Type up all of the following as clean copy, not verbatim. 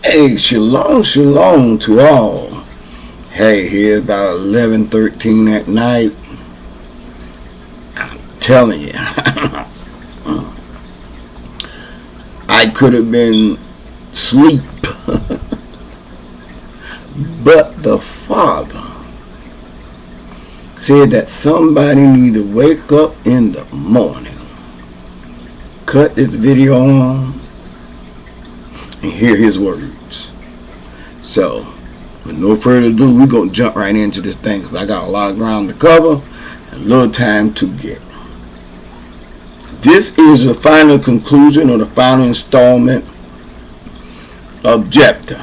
Hey, shalom, shalom to all. Hey, here's about 11:13 at night. I'm telling you, I could have been asleep, but the Father said that somebody need to wake up in the morning, cut this video on, and hear His words. So, with no further ado, we're going to jump right into this thing because I got a lot of ground to cover and a little time to get. This is the final conclusion or the final installment of japhteh.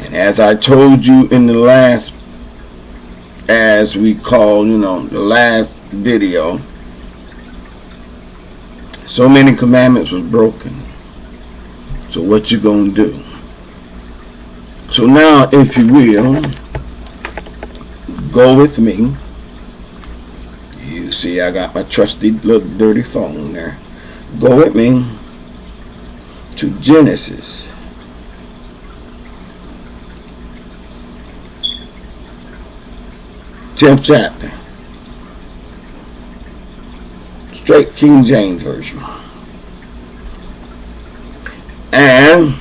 And as I told you in the last, as we call, the last video, so many commandments was broken. So what you gonna do? So now, if you will, go with me. You see I got my trusty little dirty phone there. Go with me to Genesis. Tenth chapter. Straight King James Version. And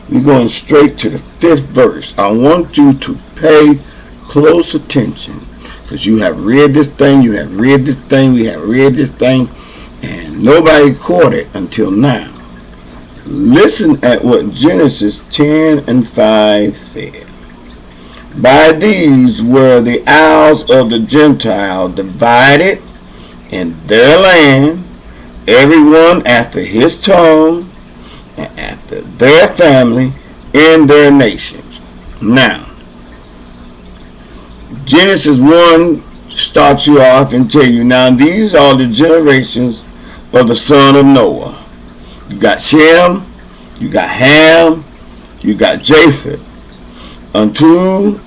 we're going straight to the 5th verse. I want you to pay close attention because you have read this thing, we have read this thing, and nobody caught it until now. Listen at what Genesis 10:5 said. By these were the isles of the Gentile divided in their land, everyone after his tongue, and after their family in their nations. Now, Genesis 1 starts you off and tell you, now these are the generations of the son of Noah. You got Shem, you got Ham, you got Japheth. Unto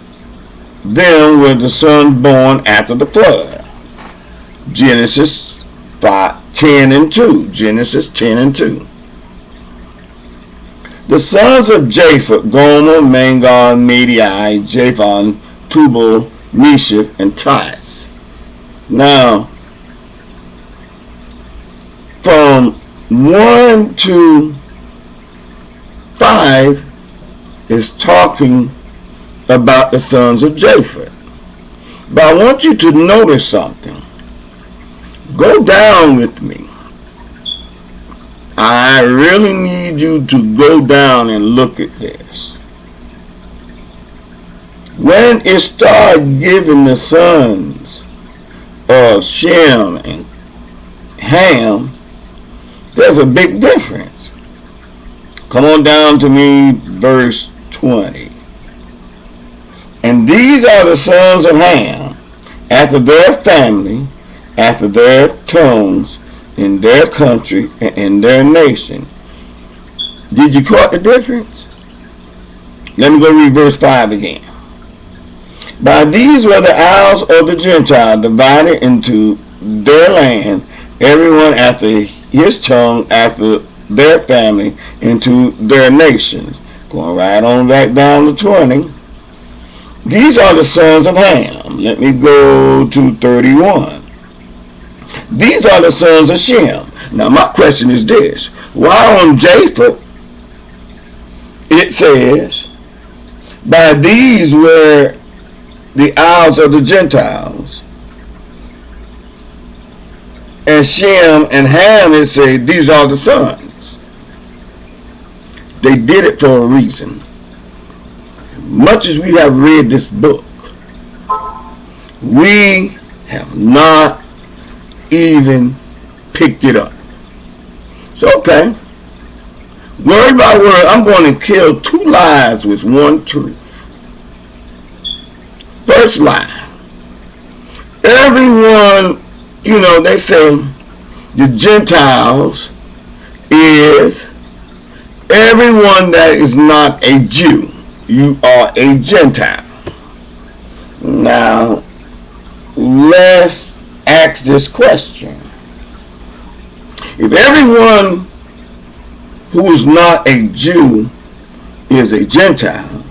them were the sons born after the flood. Genesis 10:2. Genesis 10:2. The sons of Japheth, Gomer, Magog, Madai, Japhon, Tubal, Meshach, and Tiras. Now, from 1 to 5 is talking about the sons of Japheth. But I want you to notice something. Go down with me. I really need you to go down and look at this. When it started giving the sons of Shem and Ham, there's a big difference. Come on down to me, verse 20. And these are the sons of Ham, after their family, after their tongues, in their country, and in their nation. Did you caught the difference? Let me go read verse 5 again. By these were the isles of the Gentile divided into their land, everyone after his tongue, after their family, into their nations. Going right on back down to 20. These are the sons of Ham. Let me go to 31. These are the sons of Shem. Now my question is this. Why on Japheth it says, by these were the isles of the Gentiles, and Shem and Ham it says these are the sons. They did it for a reason. Much as we have read this book, we have not even picked it up. So okay, word by word, I'm going to kill 2 lies with 1 truth. First lie. Everyone, they say the Gentiles is everyone that is not a Jew. You are a Gentile. Now, let's ask this question. If everyone who is not a Jew is a Gentile,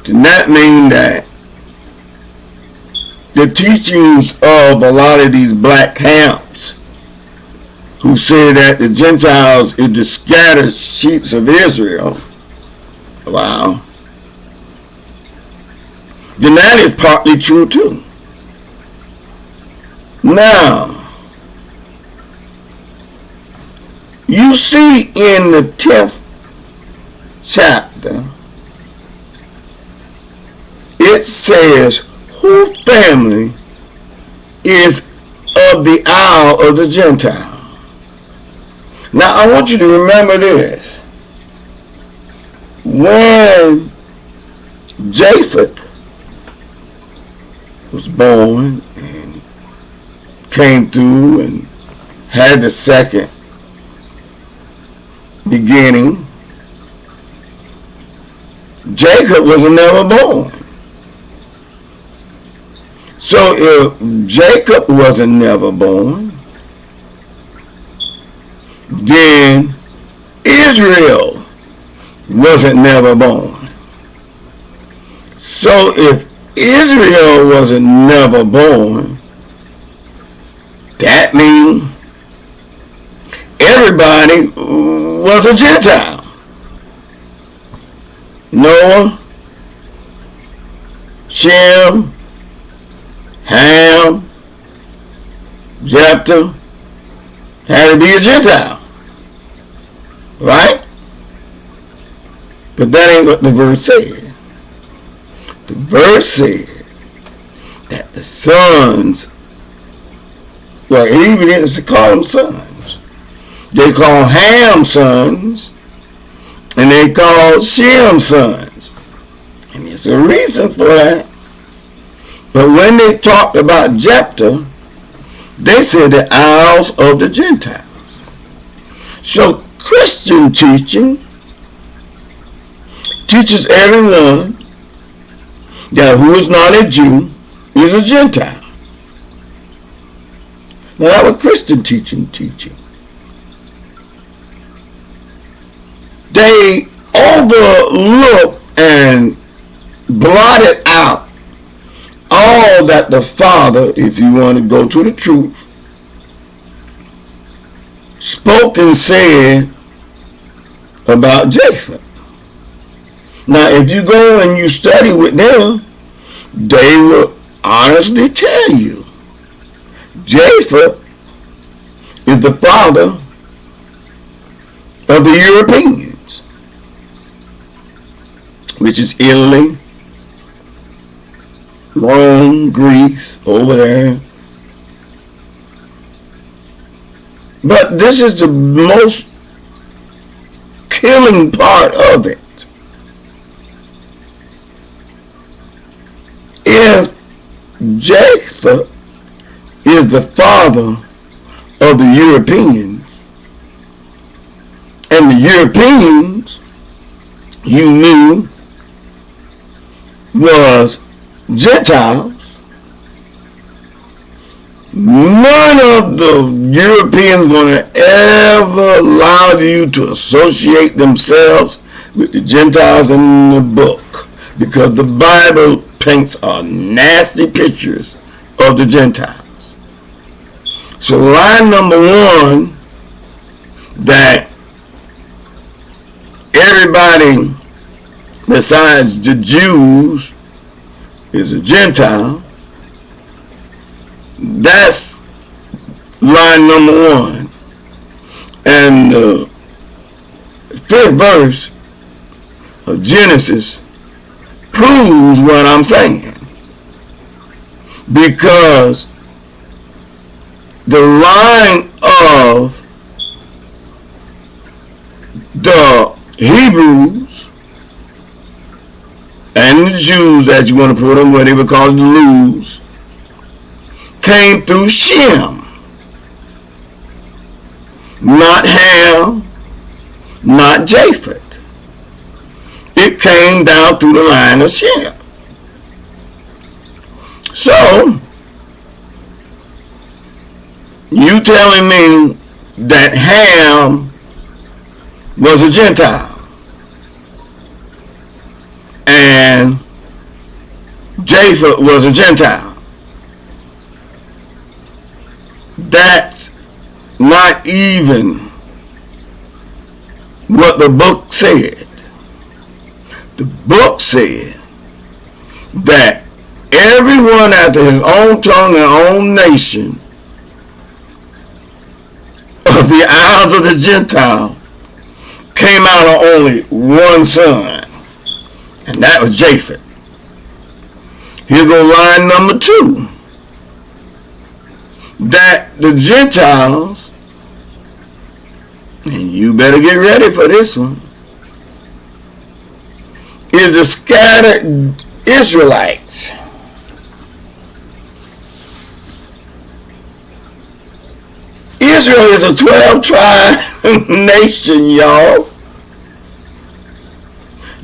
does not mean that the teachings of a lot of these black camps who say that the Gentiles is the scattered sheep of Israel, wow, then that is partly true too. Now, you see in the 10th chapter, it says, whose family is of the isle of the Gentile. Now, I want you to remember this. When Japheth was born and came through and had the second beginning, Jacob was never born. So if Jacob wasn't never born, then Israel wasn't never born. So if Israel wasn't never born, that means everybody was a Gentile. Noah, Shem, Ham, Japhteh had to be a Gentile. Right? But that ain't what the verse said. The verse said that the sons, well, he even didn't call them sons. They call Ham sons, and they call Shem sons. And there's a reason for that. But when they talked about Japhteh, they said the isles of the Gentiles. So Christian teaching teaches everyone that who is not a Jew is a Gentile. Now that's what Christian teaching. They overlook and blotted out all that the Father, if you want to go to the truth, spoke and said about Japheth. Now, if you go and you study with them, they will honestly tell you Japheth is the father of the Europeans, which is Italy, Rome, Greece, over there. But this is the most killing part of it. If Japheth is the father of the Europeans, and the Europeans you knew was Gentiles, none of the Europeans going to ever allow you to associate themselves with the Gentiles in the book, because the Bible paints are nasty pictures of the Gentiles. So line number one, that everybody besides the Jews is a Gentile, that's line number one. And the 5th verse of Genesis proves what I'm saying, because the line of the Hebrews and the Jews, as you want to put them, where they were called the Luz, came through Shem, not Ham, not Japheth. It came down through the line of Shem. So, you telling me that Ham was a Gentile? Japhet was a Gentile. That's not even what the book said. The book said that everyone after his own tongue and own nation of the isles of the Gentile came out of only one son, and that was Japhet. Here go line number 2. That the Gentiles, and you better get ready for this one, is the scattered Israelites. Israel is a 12-tribe nation, y'all.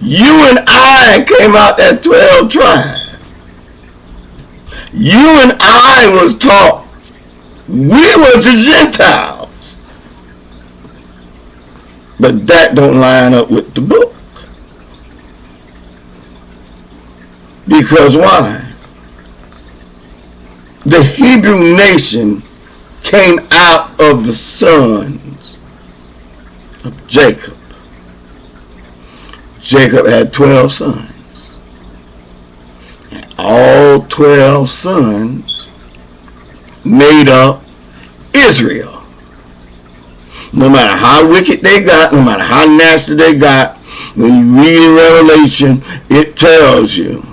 You and I came out that 12 tribe. You and I was taught we were the Gentiles. But that don't line up with the book. Because why? The Hebrew nation came out of the sons of Jacob. Jacob had 12 sons. And all 12 sons made up Israel. No matter how wicked they got, no matter how nasty they got, when you read in Revelation, it tells you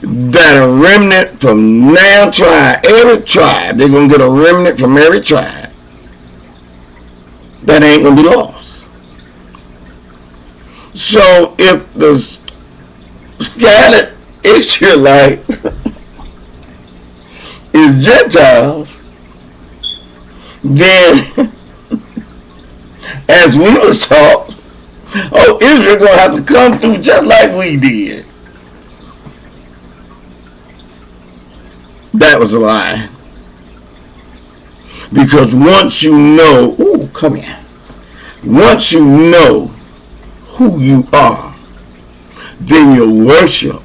that a remnant from now tribe, every tribe, they're going to get a remnant from every tribe that ain't going to be lost. So if the scattered Israelites is Gentiles, then as we was taught, Israel going to have to come through just like we did. That was a lie. Because once you know, come here. Once you know who you are, then your worship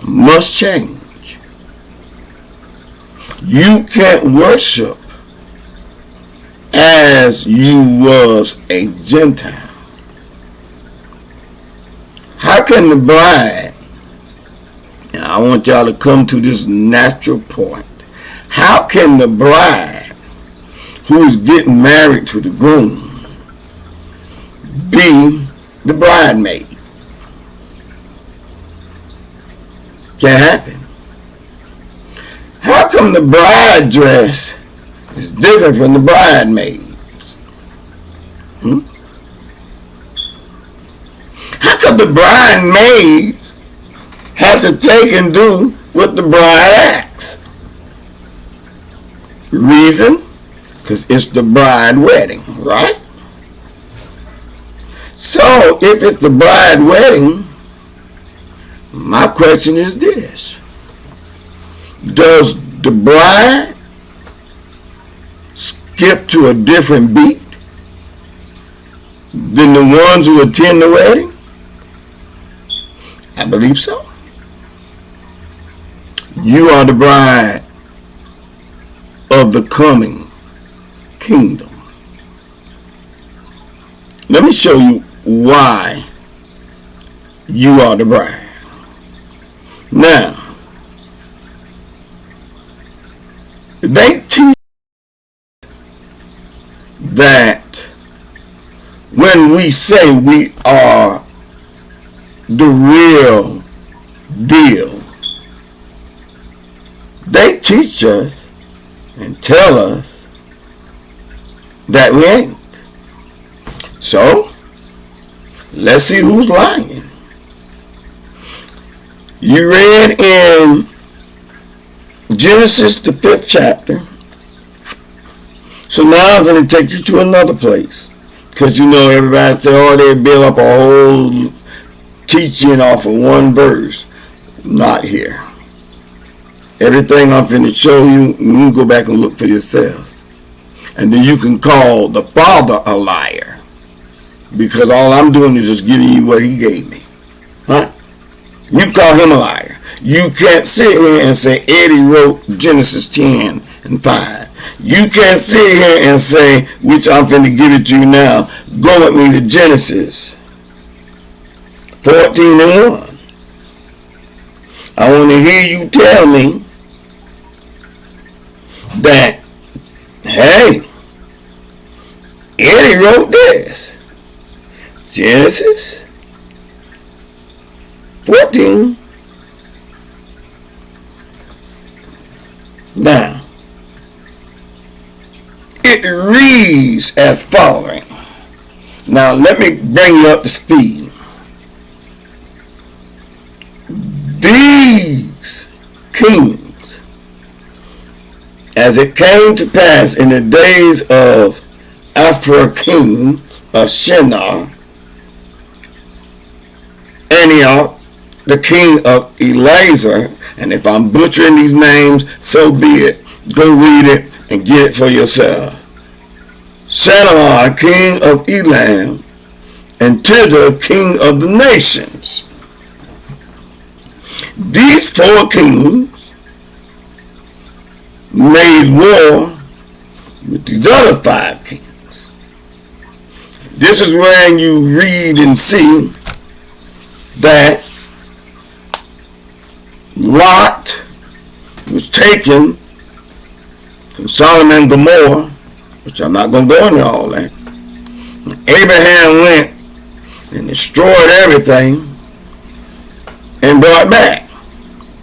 must change. You can't worship as you was a Gentile. How can the bride, and I want y'all to come to this natural point, how can the bride who's getting married to the groom be the bridemaid? Can't happen. How come the bride dress is different from the bridesmaids? How come the bridesmaids have to take and do what the bride asks? Reason? Because it's the bride wedding, right? So if it's the bride wedding, my question is this: does the bride skip to a different beat than the ones who attend the wedding? I believe so. You are the bride of the coming kingdom. Let me show you why you are the bride. Now, they teach that when we say we are the real deal, they teach us and tell us that we ain't. So, let's see who's lying. You read in Genesis, the 5th chapter. So now I'm going to take you to another place. Because you know everybody say, they build up a whole teaching off of one verse. Not here. Everything I'm going to show you, you can go back and look for yourself. And then you can call the Father a liar. Because all I'm doing is just giving you what he gave me. Huh? You can call him a liar. You can't sit here and say Eddie wrote Genesis 10 and 5. You can't sit here and say, which I'm finna give it to you now, go with me to Genesis 14 and 1. I want to hear you tell me that, hey, Eddie wrote this. Genesis 14. Now, it reads as following. Now, let me bring you up to speed. These kings, as it came to pass in the days of Ephraim king of Shinar, Antioch, the king of Elazar, and if I'm butchering these names, so be it. Go read it and get it for yourself. Shaddai, king of Elam, and Tidal, king of the nations. These 4 kings made war with these other 5 kings. This is when you read and see that Lot was taken from Solomon and Gomorrah, which I'm not going to go into all that. Abraham went and destroyed everything and brought back.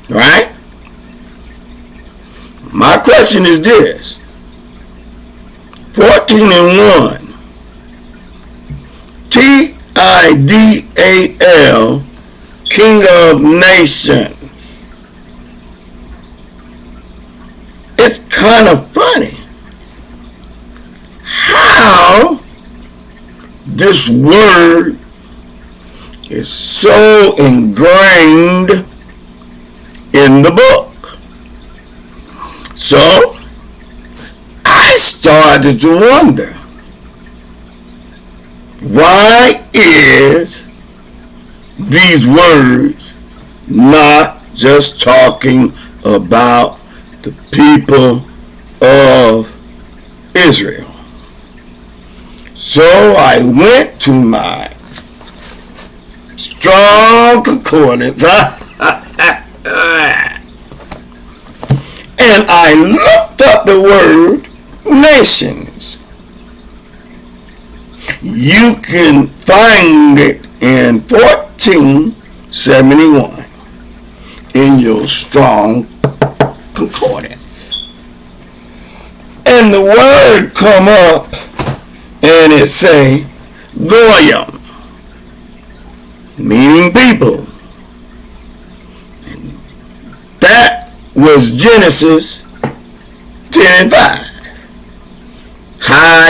Right? My question is this. 14 and 1. Tidal, king of nations. It's kind of funny how this word is so ingrained in the book. So I started to wonder, why is these words not just talking about the people of Israel? So I went to my Strong Concordance and I looked up the word nations. You can find it in 1471 in your Strong Concordance. And the word come up and it say Goyim, meaning people. And that was Genesis 10 and 5.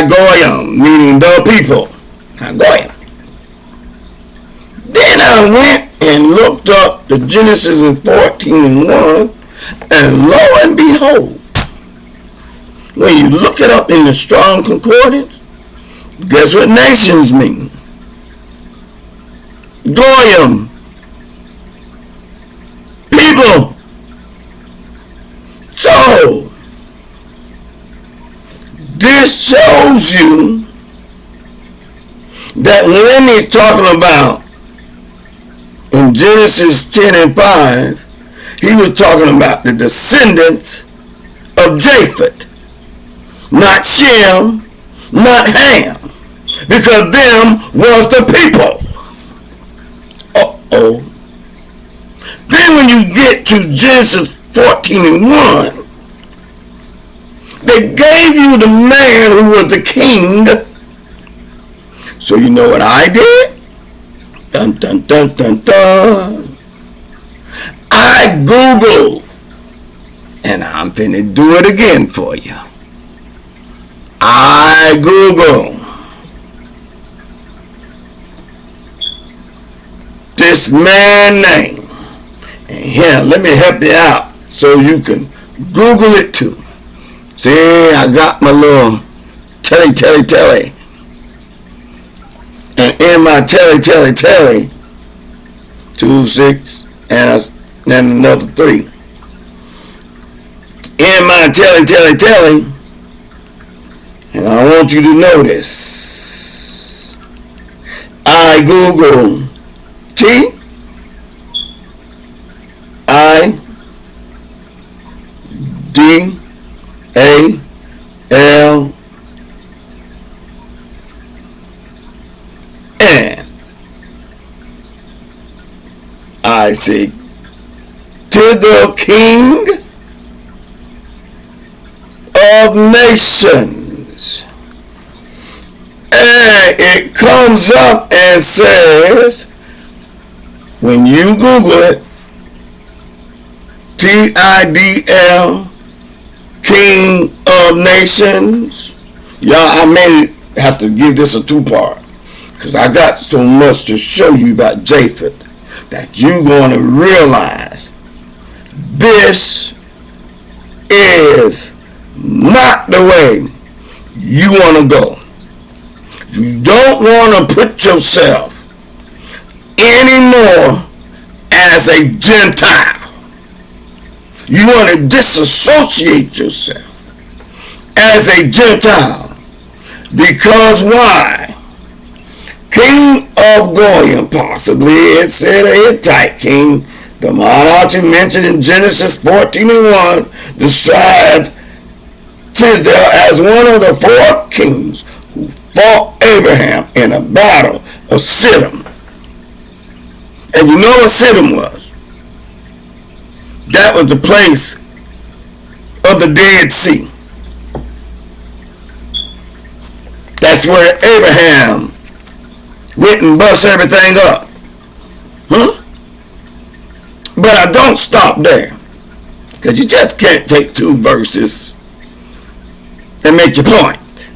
Goyim, meaning the people. Goyim. Then I went and looked up the Genesis in 14 and 1, and lo and behold, when you look it up in the Strong Concordance, guess what nations mean? Goyim. People. So, this shows you that when he's talking about in Genesis 10 and 5, he was talking about the descendants of Japhet, not Shem, not Ham, because them was the people. Uh-oh. Then when you get to Genesis 14 and 1, they gave you the man who was the king. So you know what I did? Dun dun dun dun dun. I Googled, and I'm finna do it again for you. I Googled this man name. And here, let me help you out so you can Google it too. See, I got my little telly. And in my telly, 2, 6, and and another 3. In my telling, and I want you to know this. I Google T I D A L N. I say to the King of Nations. And it comes up and says, when you Google it, TIDL, King of Nations. Y'all, I may have to give this a 2-part because I got so much to show you about Japhet that you're going to realize this is not the way you want to go. You don't want to put yourself anymore as a Gentile. You want to disassociate yourself as a Gentile. Because why? King of Goyim, possibly it said a Hittite king. The monarchy mentioned in Genesis 14:1 describes Tisdale as one of the 4 kings who fought Abraham in a battle of Siddim. And you know what Siddim was? That was the place of the Dead Sea. That's where Abraham went and bust everything up. But I don't stop there. Because you just can't take 2 verses and make your point.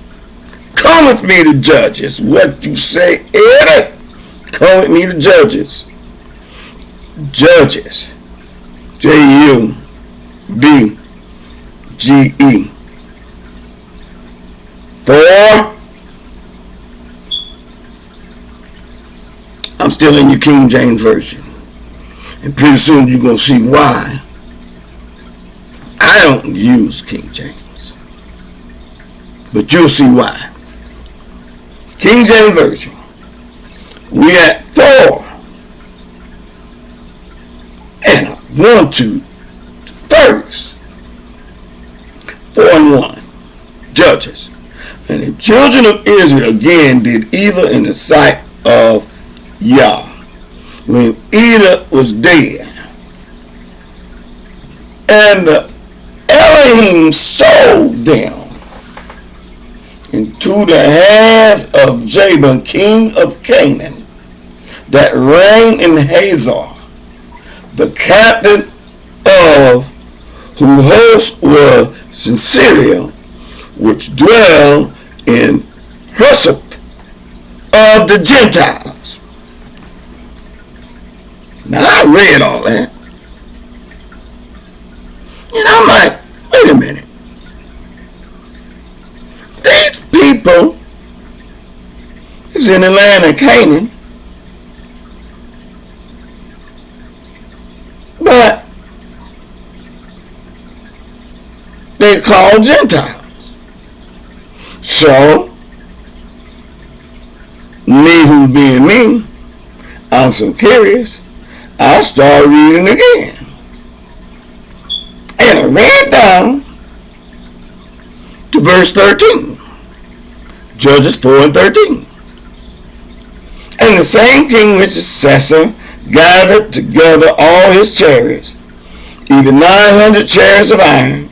Come with me to Judges. What you say, Eddie? Come with me to Judges. Judges. Judge. For I'm still in your King James Version. And pretty soon you're going to see why I don't use King James. But you'll see why. King James Version. We at 4. And I want to first 4:1. Judges. And the children of Israel again did evil in the sight of Yah when Edom was dead. And the Elohim sold them into the hands of Jabin, king of Canaan, that reigned in Hazor, the captain of whose host was Sisera, which dwell in Husaph of the Gentiles. Now I read all that. And I'm like, wait a minute. These people is in the land of Canaan. But they're called Gentiles. So, me who's being me, I'm so curious, I started reading again. And I ran down to verse 13. Judges 4:13. And the same king which is Sisera gathered together all his chariots, even 900 chariots of iron,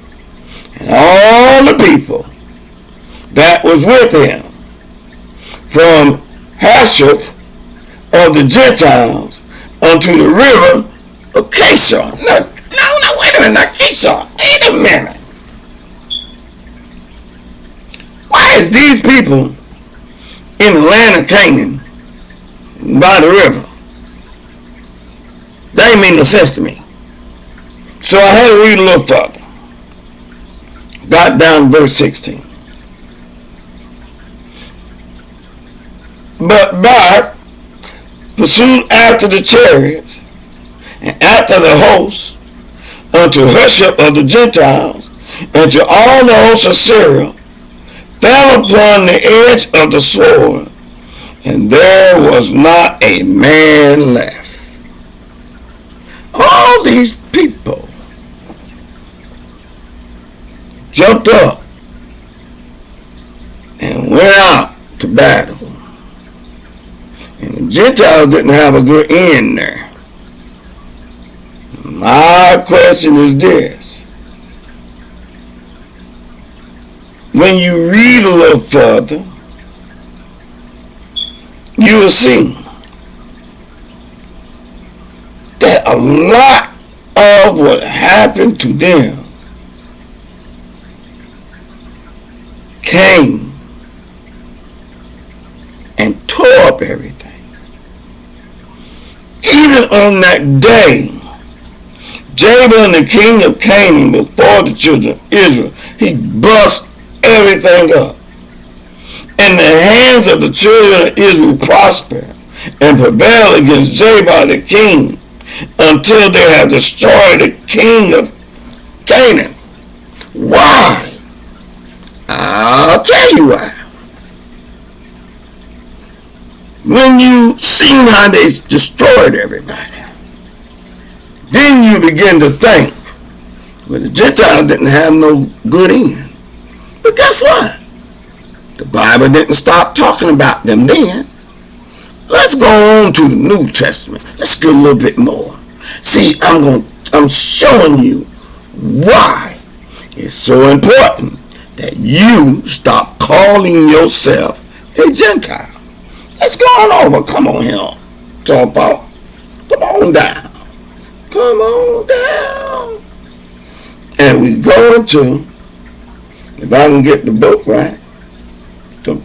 and all the people that was with him, from Hasheth of the Gentiles unto the river of Kishon. No, wait a minute, not Kishon. Wait a minute. Why is these people in the land of Canaan by the river? That ain't make no sense to me. So I had to read a little further. Got down to verse 16. But Barak pursued after the chariots, and after the host, unto worship of the Gentiles, and to all the hosts of Syria, fell upon the edge of the sword, and there was not a man left. All these people jumped up and went out to battle. And the Gentiles didn't have a good end there. My question is this. When you read a little further, you will see that a lot of what happened to them came and tore up everything. Even on that day, Jabin, the king of Canaan, before the children of Israel, he bust everything up. And the hands of the children of Israel prospered and prevailed against Jabin the king until they have destroyed the king of Canaan. Why? I'll tell you why. When you see how they destroyed everybody, then you begin to think, well, the Gentiles didn't have no good end. But guess what? The Bible didn't stop talking about them then. Let's go on to the New Testament. Let's get a little bit more. See, I'm showing you why it's so important that you stop calling yourself a Gentile. Let's go on over. Come on here, talk about. Come on down. Come on down. And we go into, if I can get the book right. No,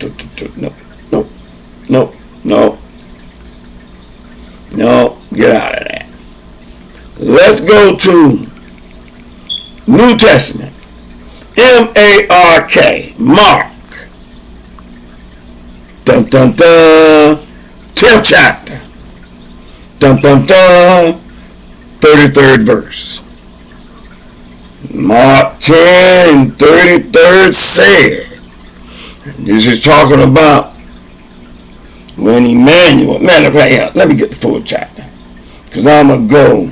get out of that. Let's go to New Testament. M-A-R-K, Mark. 10th chapter. 33rd verse. Mark 10, 33rd said, and this is talking about when Emmanuel, matter of fact, yeah, let me get the full chapter, because I'm going to go,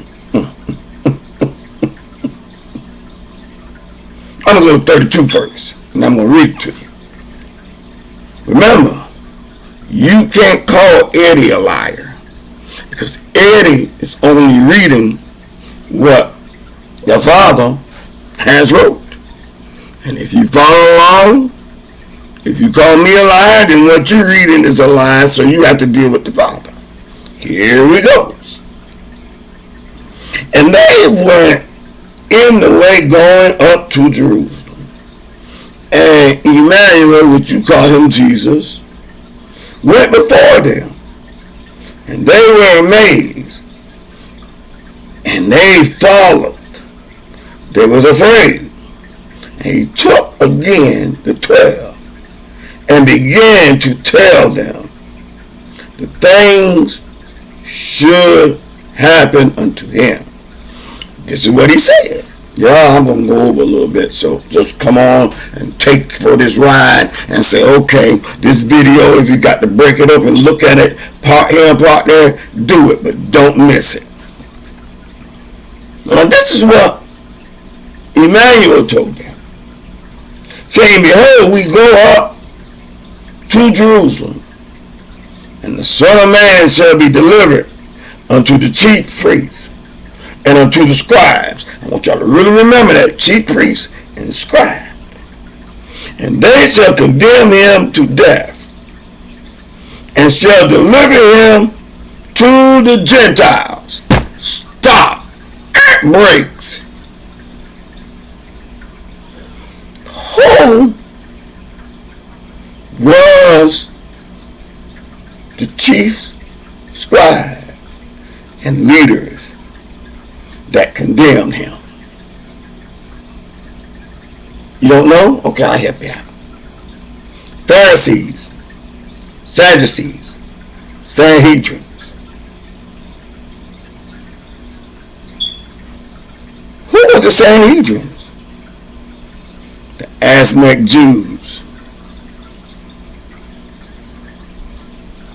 I'm going to go 32 first, and I'm going to read it to you. Remember, you can't call Eddie a liar, because Eddie is only reading what the Father has wrote. And if you follow along, if you call me a liar, then what you're reading is a lie, so you have to deal with the Father. Here we go. And they were in the way going up to Jerusalem. And Emmanuel, which you call him Jesus, went before them. And they were amazed. And they followed. They was afraid. And he took again the 12 and began to tell them the things should happen unto him. This is what he said. Yeah, I'm going to go over a little bit, so just come on and take for this ride and say, okay, this video, if you got to break it up and look at it, part here and part there, do it, but don't miss it. Now, this is what Emmanuel told them, saying, behold, we go up to Jerusalem, and the Son of Man shall be delivered unto the chief priests and unto the scribes. I want y'all to really remember that, chief priests and scribes. And they shall condemn him to death, and shall deliver him to the Gentiles. Stop. It breaks. Who was the chief scribe and leaders that condemned him? You don't know? Okay, I'll help you out. Pharisees, Sadducees, Sanhedrins. was the Sanhedrins, the ass-necked Jews,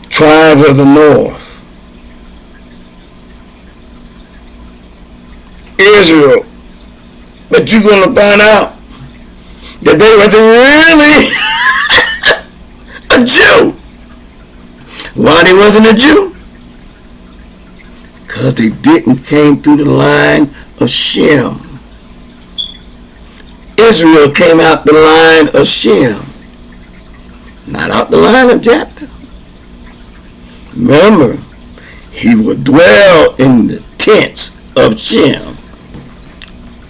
tribes of the north, Israel. But you're going to find out that they wasn't really a Jew. Why they wasn't a Jew? Because they didn't came through the line of Shem. Israel came out the line of Shem, not out the line of Japhteh. Remember, he would dwell in the tents of Shem.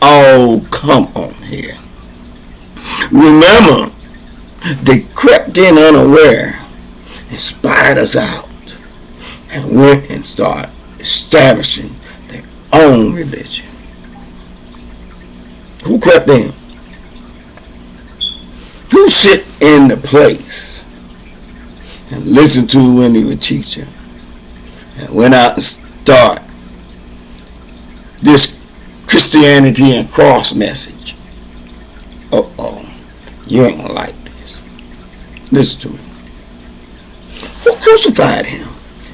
Oh, come on here. Remember, they crept in unaware and spied us out and went and started establishing their own religion. Who crept in? Who sit in the place and listen to when he was teaching and went out and start this Christianity and cross message? You ain't gonna like this. Listen to me. Who crucified him?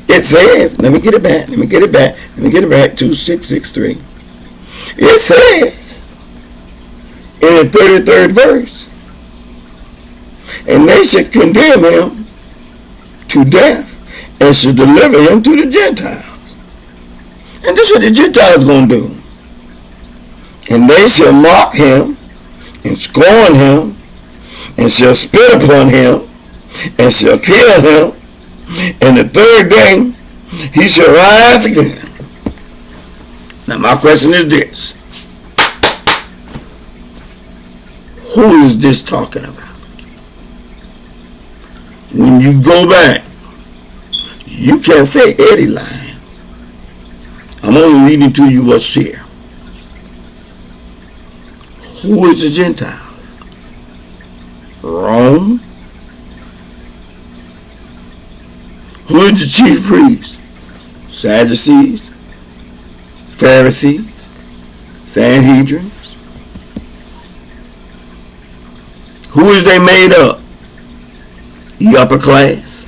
It says, let me get it back, 2663. It says in the 33rd verse, and they should condemn him to death and should deliver him to the Gentiles. And this is what the Gentiles going to do. And they shall mock him and scorn him and shall spit upon him and shall kill him. And the third day he shall rise again. Now my question is this. Who is this talking about? When you go back, you can't say Eddie lying. I'm only reading to you what's here. Who is the Gentiles? Rome? Who is the chief priests? Sadducees? Pharisees? Sanhedrins? Who is they made up? The upper class?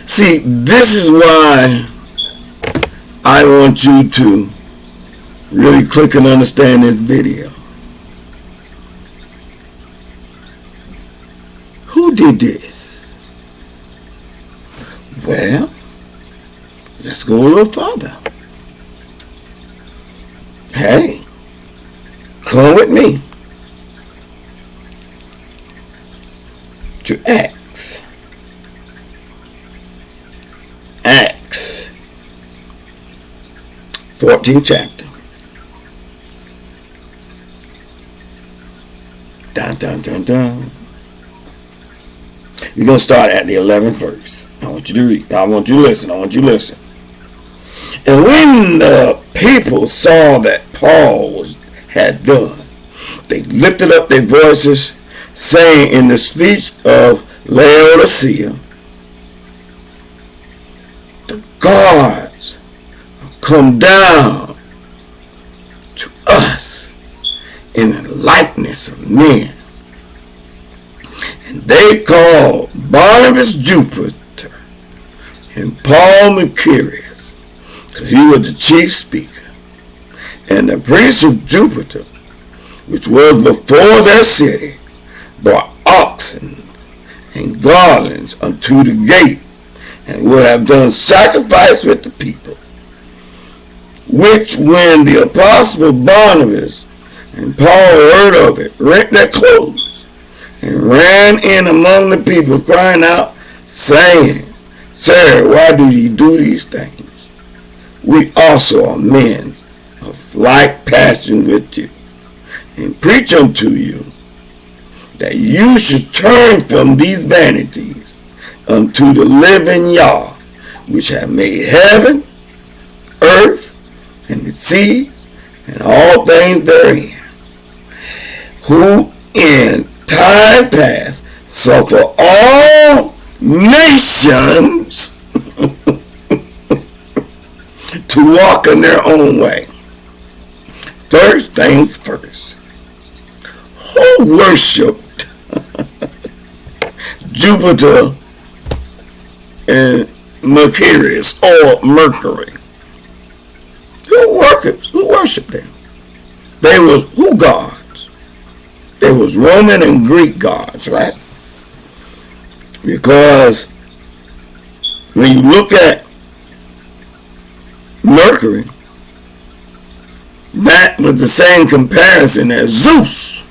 See, this is why I want you to really click and understand this video. Who did this? Well, let's go a little further. Hey, come with me to Acts. Acts 14th chapter. Dun, dun, dun, dun. We're going to start at the 11th verse. I want you to read. I want you to listen. And when the people saw that Paul had done, they lifted up their voices, saying in the speech of Laodicea, the gods have come down to us in the likeness of men. And they called Barnabas Jupiter and Paul Mercurius, because he was the chief speaker. And the priest of Jupiter, which was before their city, brought oxen and garlands unto the gate, and would have done sacrifice with the people. Which when the apostle Barnabas and Paul heard of it, rent their clothes, and ran in among the people, crying out, saying, Sir, why do ye do these things? We also are men of like passion with you, and preach unto you that you should turn from these vanities unto the living Yah, which have made heaven, earth, and the seas, and all things therein, who in time past suffer all nations to walk in their own way, First things first. Who worshipped Jupiter and Mercurius or Mercury? Who worshipped them? They was who gods? They was Roman and Greek gods, right? Because when you look at Mercury, that was the same comparison as Zeus.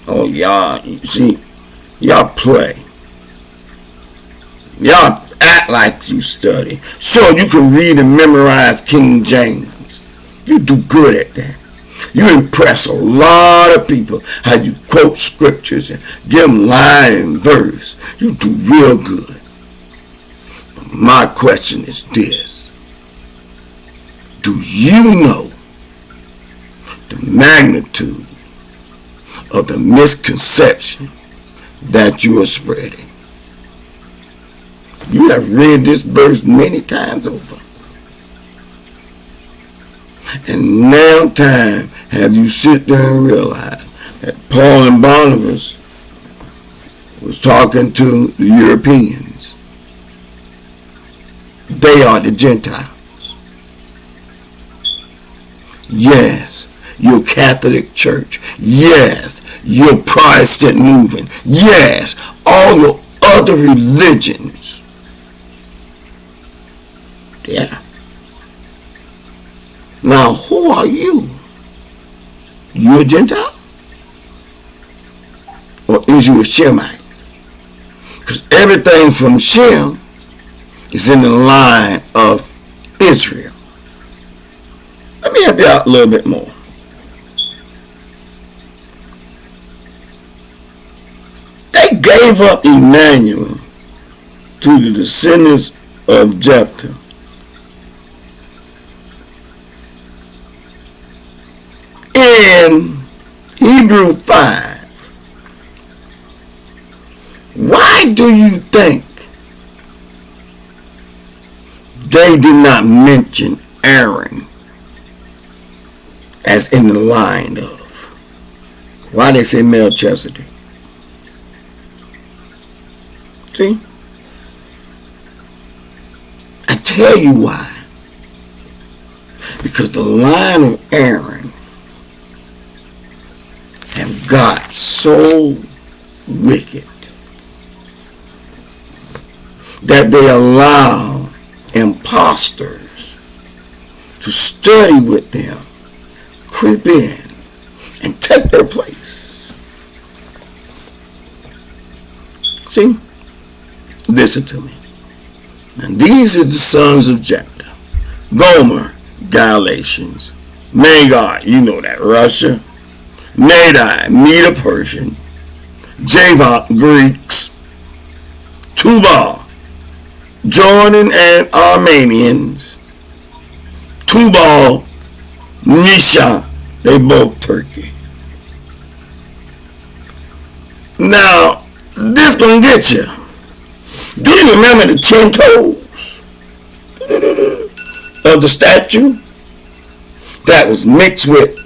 Oh, y'all, you see, y'all play. Y'all act like you study. So you can read and memorize King James. You do good at that. You impress a lot of people how you quote scriptures and give them line and verse. You do real good. But my question is this. Do you know the magnitude of the misconception that you are spreading? You have read this verse many times over. And now time have you sit there and realize that Paul and Barnabas was talking to the Europeans. They are the Gentiles. Yes, your Catholic Church. Yes, your Protestant movement. Yes, all your other religions. Yeah. Now, who are you? You a Gentile? Or is you a Shemite? Because everything from Shem is in the line of Israel. Let me help you out a little bit more. They gave up Emmanuel to the descendants of Japhteh. In Hebrew 5, why do you think they did not mention Aaron as in the line of? Why they say Melchizedek? See? I tell you why. Because the line of Aaron have got so wicked that they allow imposters to study with them, creep in, and take their place. See? Listen to me. And these are the sons of Japhteh. Gomer, Galatians. Magog, you know that, Russia. Madai, Medo-Persian. Javon, Greeks. Tubal, Jordan and Armenians. Tubal, Nisha, they both Turkey. Now, this gonna get you. Do you remember the 10 toes of the statue that was mixed with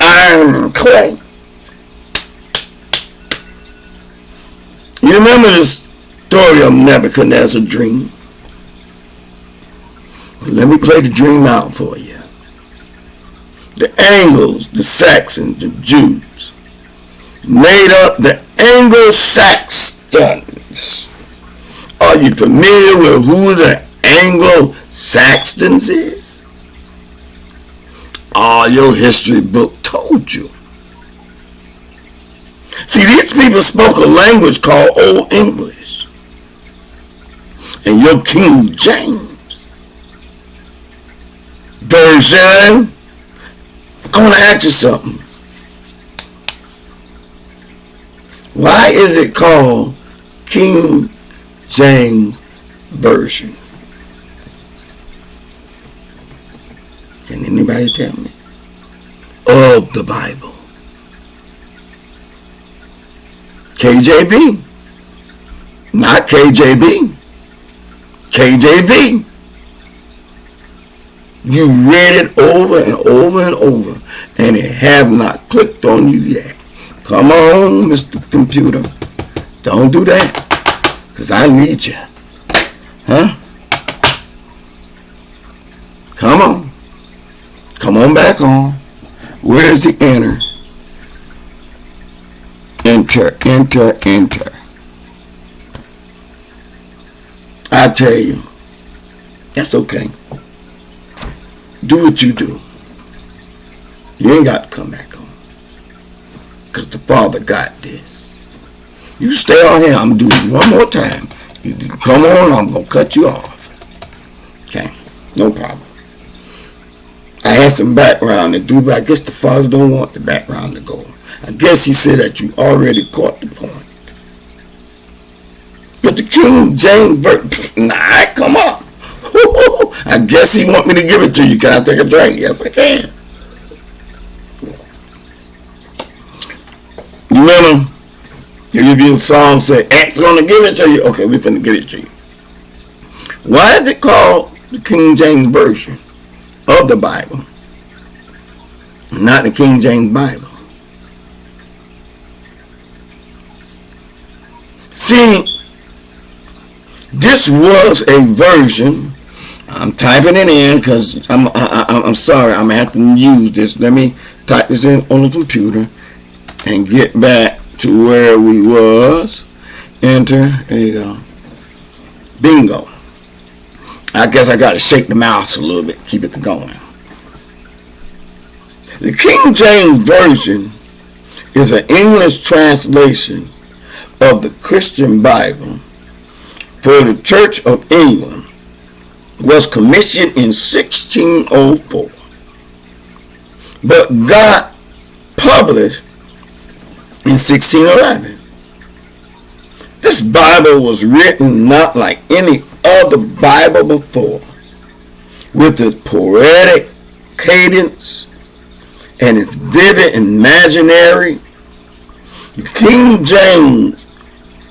iron and clay? You remember the story of Nebuchadnezzar's dream? Let me play the dream out for you. The Angles, the Saxons, the Jews made up the Anglo-Saxons. Are you familiar with who the Anglo-Saxons is? Your history book told you. See, these people spoke a language called Old English. And your King James version, I want to ask you something. Why is it called King James Version? Can anybody tell me? Of the Bible. KJV. Not KJB. KJV. You read it over and over and over, and it have not clicked on you yet. Come on, Mr. Computer. Don't do that, because I need you. Huh? Come on. Come on back on. Where's the enter? Enter, enter, enter. I tell you, that's okay. Do what you do. You ain't got to come back on. Because the Father got this. You stay on here, I'm going to do it one more time. You come on, I'm going to cut you off. Okay, no problem. I had some background to do, but I guess the Father don't want the background to go. I guess he said that you already caught the point. But the King James Version, nah, come on. I guess he want me to give it to you. Can I take a drink? Yes, I can. You remember? There used to be a song say, X gonna give it to you. Okay, we're finna give it to you. Why is it called the King James Version of the Bible, not the King James Bible? See, this was a version. I'm typing it in because I'm sorry. I'm gonna have to use this. Let me type this in on the computer and get back to where we was. Enter. There you go. Bingo. I guess I got to shake the mouse a little bit, keep it going. The King James Version is an English translation of the Christian Bible for the Church of England. Was commissioned in 1604, but got published in 1611. This Bible was written not like any other Bible before, with its poetic cadence and its vivid imaginary. The King James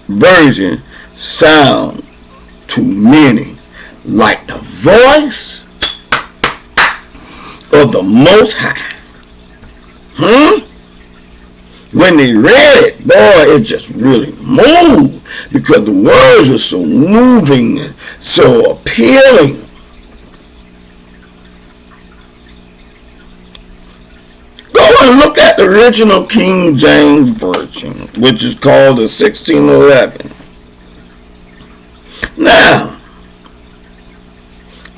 Version sound to many like the voice of the Most High. When they read it, boy, it just really moved because the words are so moving and so appealing. Go and look at the original King James Version, which is called the 1611. Now,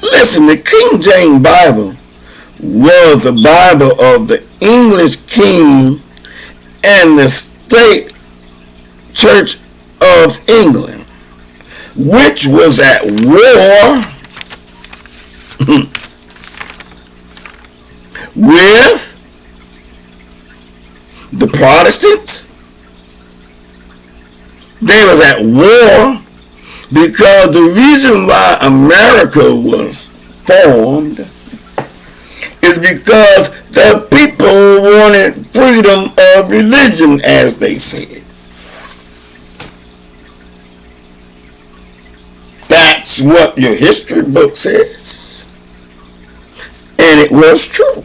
listen, the King James Bible was the Bible of the English king and the state Church of England, which was at war with the Protestants. They was at war because the reason why America was formed is because the people wanted freedom of religion, as they said. That's what your history book says. And it was true.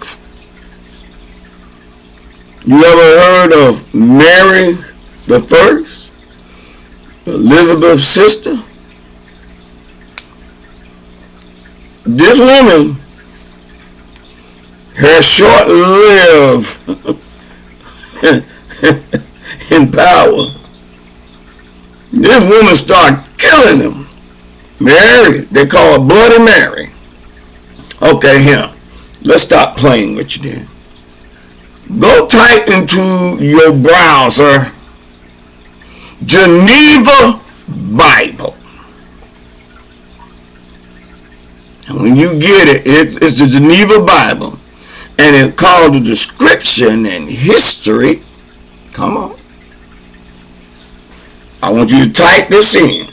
You ever heard of Mary the First, Elizabeth's sister? This woman, her short-lived in power, this woman started killing them. Mary, they call her Bloody Mary. Okay, here, let's stop playing with you then. Go type into your browser Geneva Bible. And when you get it, it's the Geneva Bible. And it's called the Description and History. Come on. I want you to type this in.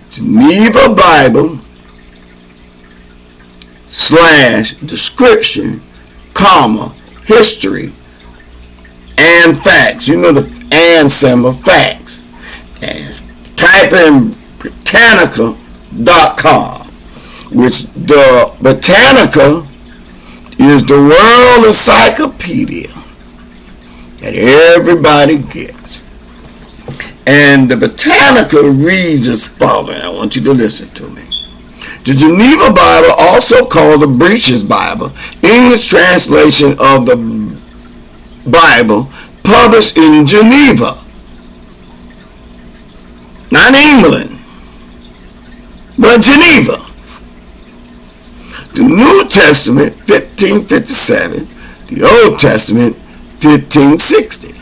Geneva Bible / description, comma, history, and facts. You know the and symbol, facts. And type in Britannica.com. which the Britannica is the world encyclopedia that everybody gets. And the Britannica reads as following. I want you to listen to me. The Geneva Bible, also called the Breeches Bible, English translation of the Bible, published in Geneva, not England, but Geneva. The New Testament, 1557, the Old Testament, 1560,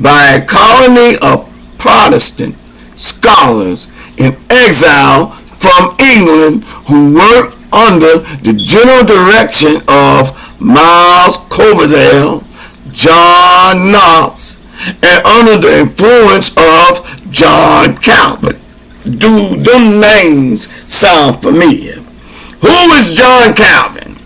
by a colony of Protestant scholars in exile from England who worked under the general direction of Miles Coverdale, John Knox, and under the influence of John Calvin. Do them names sound familiar? Who is John Calvin?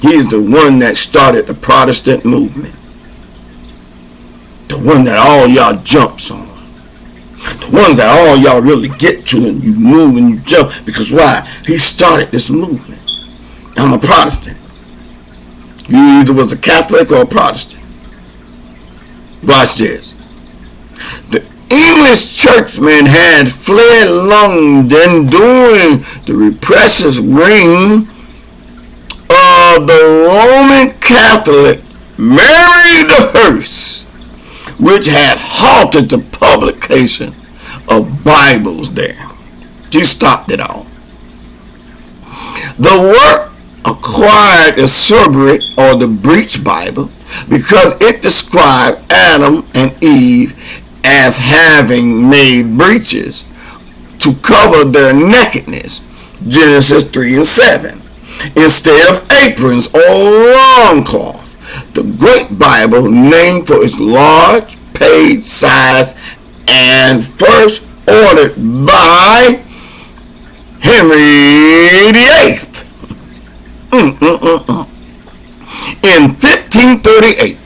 He is the one that started the Protestant movement. The one that all y'all jumps on. The ones that all y'all really get to, and you move and you jump. Because why? He started this movement. I'm a Protestant. You either was a Catholic or a Protestant. Watch this. The English churchmen had fled London during the repressive reign of the Roman Catholic Mary the Hearst, which had halted the publication of Bibles there. She stopped it all. The work acquired a sobriquet, or the Breech Bible, because it described Adam and Eve as having made breeches to cover their nakedness, Genesis 3 and 7, instead of aprons or loincloth. The Great Bible, named for its large page size and first ordered by Henry VIII in 1538,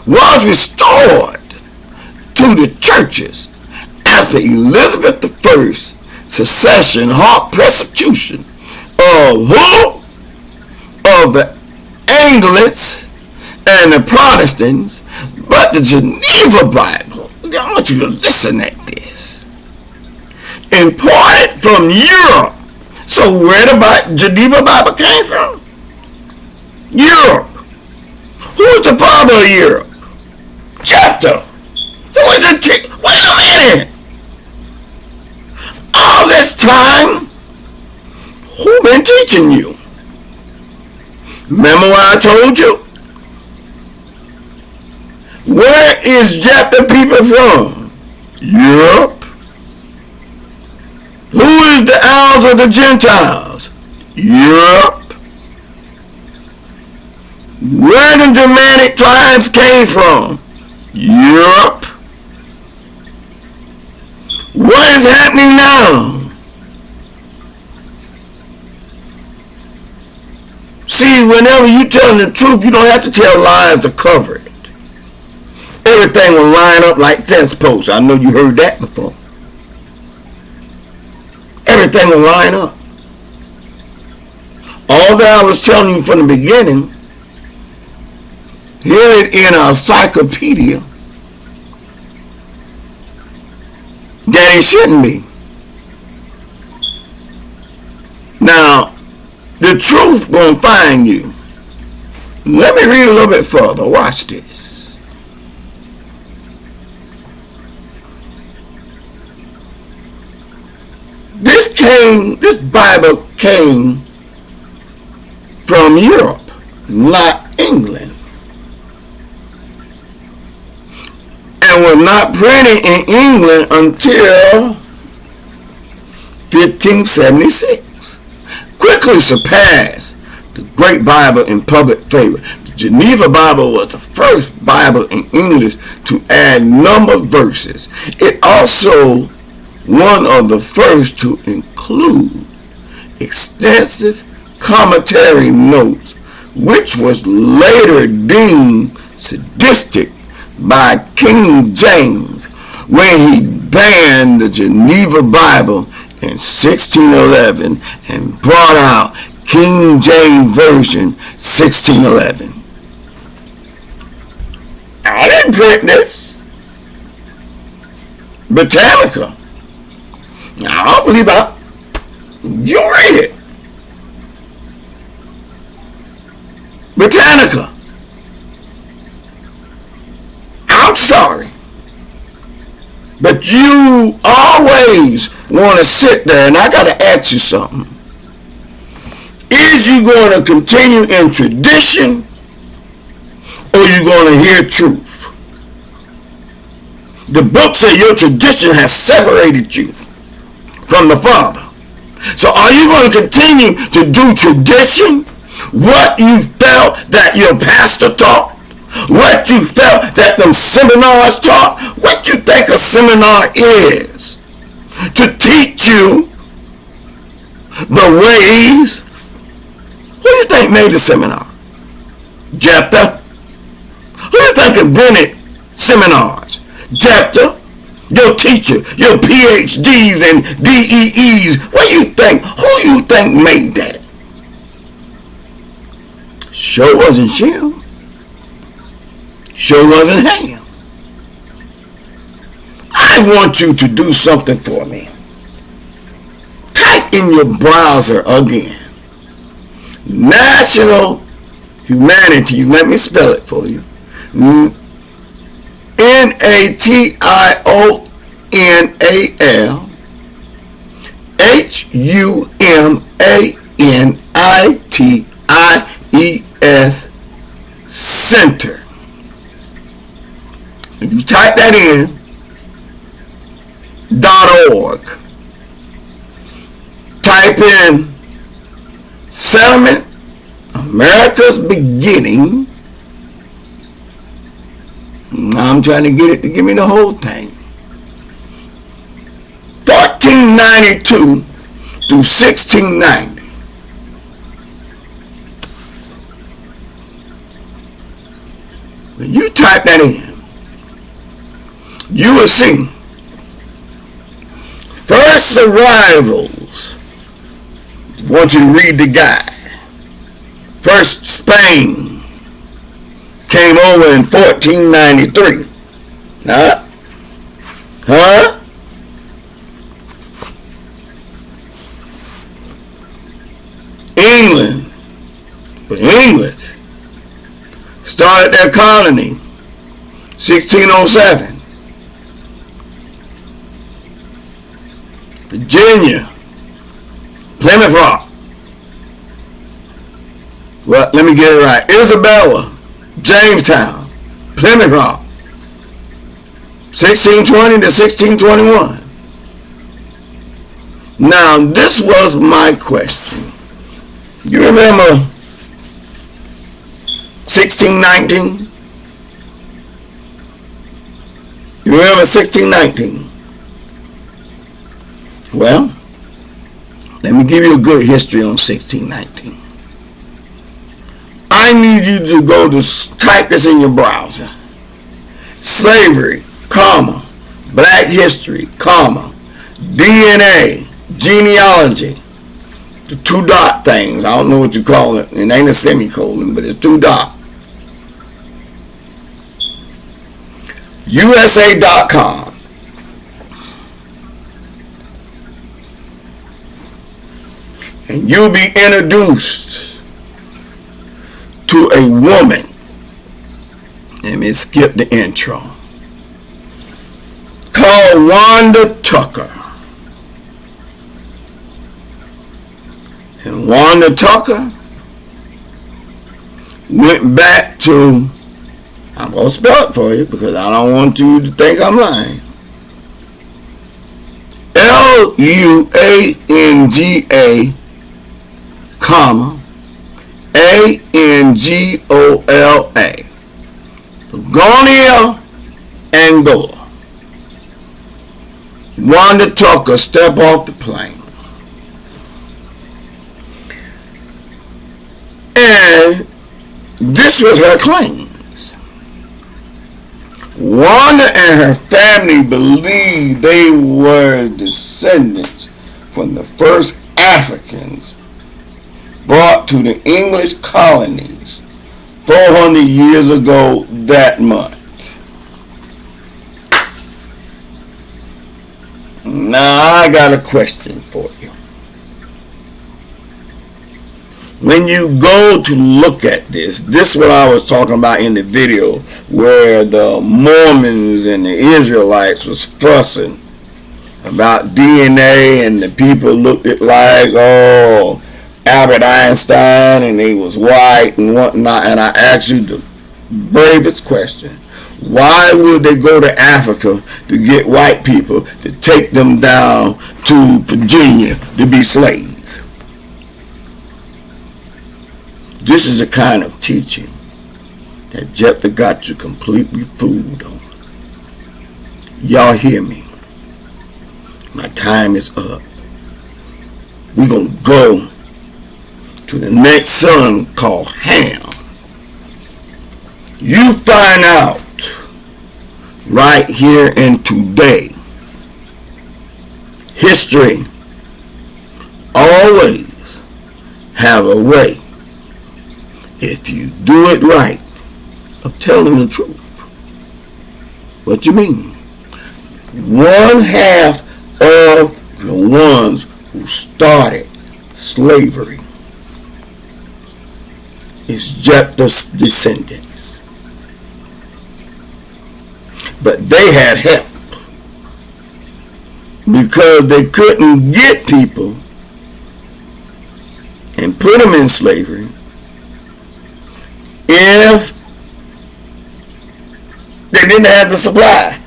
was restored to the churches after Elizabeth I's secession, hard persecution of who? Of the Anglicans and the Protestants. But the Geneva Bible, I want you to listen at this, imported from Europe. So where the Geneva Bible came from? Europe. Who is the father of Europe? Japhteh. Who is the king? Wait a minute. All this time, who been teaching you? Remember what I told you? Where is Japhteh people from? Europe. Who is the Isles of the Gentiles? Europe. Where the Germanic tribes came from? Europe. What is happening now? See, whenever you tell the truth, you don't have to tell lies to cover it. Everything will line up like fence posts. I know you heard that before. Everything will line up. All that I was telling you from the beginning, hear it in our encyclopedia, that it shouldn't be. Now, the truth gonna find you. Let me read a little bit further. Watch this. This Bible came from Europe, not England. And was not printed in England until 1576. Quickly surpassed the Great Bible in public favor. The Geneva Bible was the first Bible in English to add numbered verses. It also one of the first to include extensive commentary notes, which was later deemed sadistic by King James, when he banned the Geneva Bible in 1611 and brought out King James Version 1611. I didn't print this. Britannica. I don't believe it. You read it. Britannica. I'm sorry. But you always want to sit there, and I got to ask you something. Is you going to continue in tradition, or you going to hear truth? The book says your tradition has separated you from the Father. So are you going to continue to do tradition? What you felt that your pastor taught? What you felt that them seminars taught? What you think a seminar is? To teach you the ways. Who do you think made the seminar? Japhteh? Who do you think invented seminars? Japhteh? Your teacher, your PhDs and DEEs. What do you think? Who you think made that? Sure wasn't Shem. Sure wasn't Ham. I want you to do something for me. Type in your browser again. National Humanities. Let me spell it for you. NATIONAL HUMANITIES Center. If you type that in, .org. Type in Settlement, America's Beginning. I'm trying to get it to give me the whole thing. 1492 through 1690. When you type that in, you will see first arrivals. I want you to read the guide. First, Spain came over in 1493. Huh? England, the English, started their colony 1607. Virginia, Plymouth Rock. Well, let me get it right. Isabella, Jamestown, Plymouth Rock, 1620 to 1621. Now, this was my question. You remember 1619? You remember 1619? Well, let me give you a good history on 1619. I need you to go to type this in your browser. Slavery, comma, black history, comma, DNA, genealogy. The two dot things. I don't know what you call it. It ain't a semicolon, but it's two dot. USA.com. And you'll be introduced to a woman. Let me skip the intro. Called Wanda Tucker. And Wanda Tucker went back to, I'm going to spell it for you because I don't want you to think I'm lying. Luanga, comma, Angola. Lugonia, Angola. Wanda Tucker step off the plane. And this was her claims. Wanda and her family believed they were descendants from the first Africans brought to the English colonies 400 years ago that month. Now I got a question for you. When you go to look at this is what I was talking about in the video where the Mormons and the Israelites was fussing about DNA, and the people looked at like, oh, Albert Einstein, and he was white and whatnot. And I asked you the bravest question. Why would they go to Africa to get white people to take them down to Virginia to be slaves? This is the kind of teaching that Japhteh got you completely fooled on. Y'all hear me? My time is up. We're going to go to the next son called Ham. You find out right here and today. History always have a way, if you do it right, of telling the truth. What you mean? One half of the ones who started slavery is Japhteh's descendants. But they had help because they couldn't get people and put them in slavery if they didn't have the supply.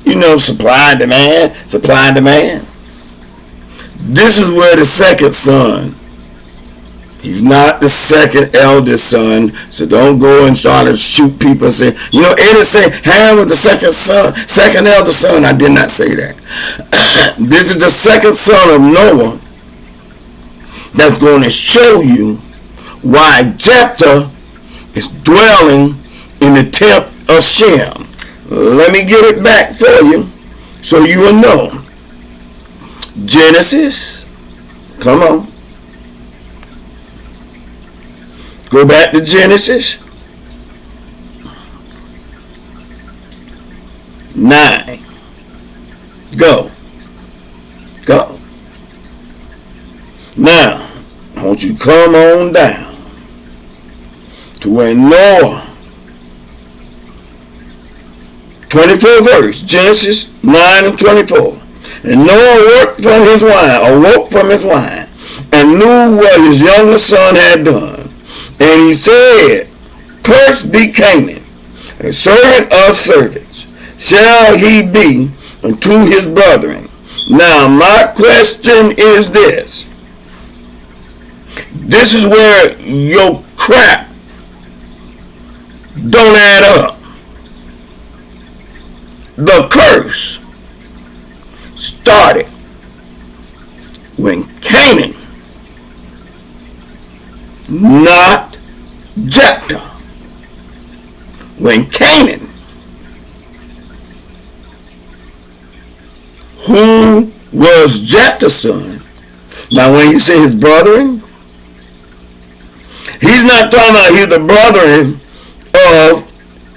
You know, supply and demand. This is where the second son, he's not the second eldest son, so don't go and start to shoot people and say, you know, it is saying Ham was the second eldest son. I did not say that. This is the second son of Noah that's going to show you why Japhteh is dwelling in the tent of Shem. Let me get it back for you so you will know. Genesis, come on. Go back to Genesis 9. Go. Now, I want you to come on down to where Noah, 24th verse, Genesis 9 and 24. And Noah awoke from his wine, and knew what his younger son had done. And he said, Cursed be Canaan, a servant of servants shall he be unto his brethren. Now my question is this. This is where your crap don't add up. The curse started when Canaan, not Japhteh. When Canaan, who was Japhteh's son. Now when you say his brethren, he's not talking about he's the brethren of,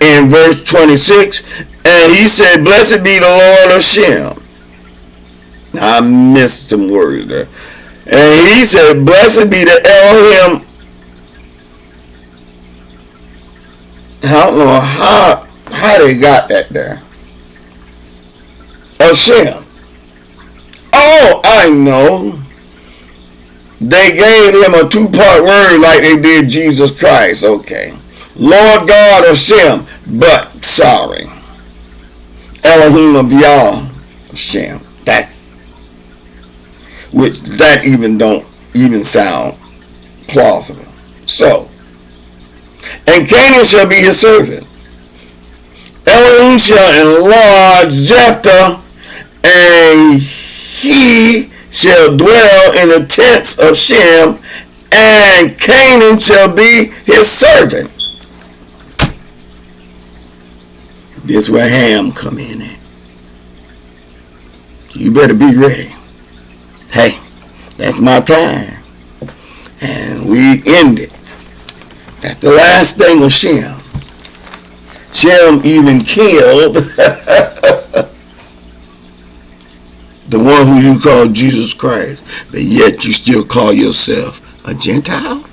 in verse 26, and he said, Blessed be the Lord of Shem. I missed some words there. And he said, Blessed be the Elohim. I don't know how they got that there. Of Shem. Oh, I know. They gave him a two-part word like they did Jesus Christ. Okay. Lord God of Shem, but sorry. Elohim of Yah of Shem. That even don't even sound plausible. So, and Canaan shall be his servant. Elohim shall enlarge Japhteh, and he shall dwell in the tents of Shem, and Canaan shall be his servant. This where Ham come in at. You better be ready. Hey, that's my time. And we end it. That's the last thing of Shem. Shem even killed the one who you call Jesus Christ, but yet you still call yourself a Gentile?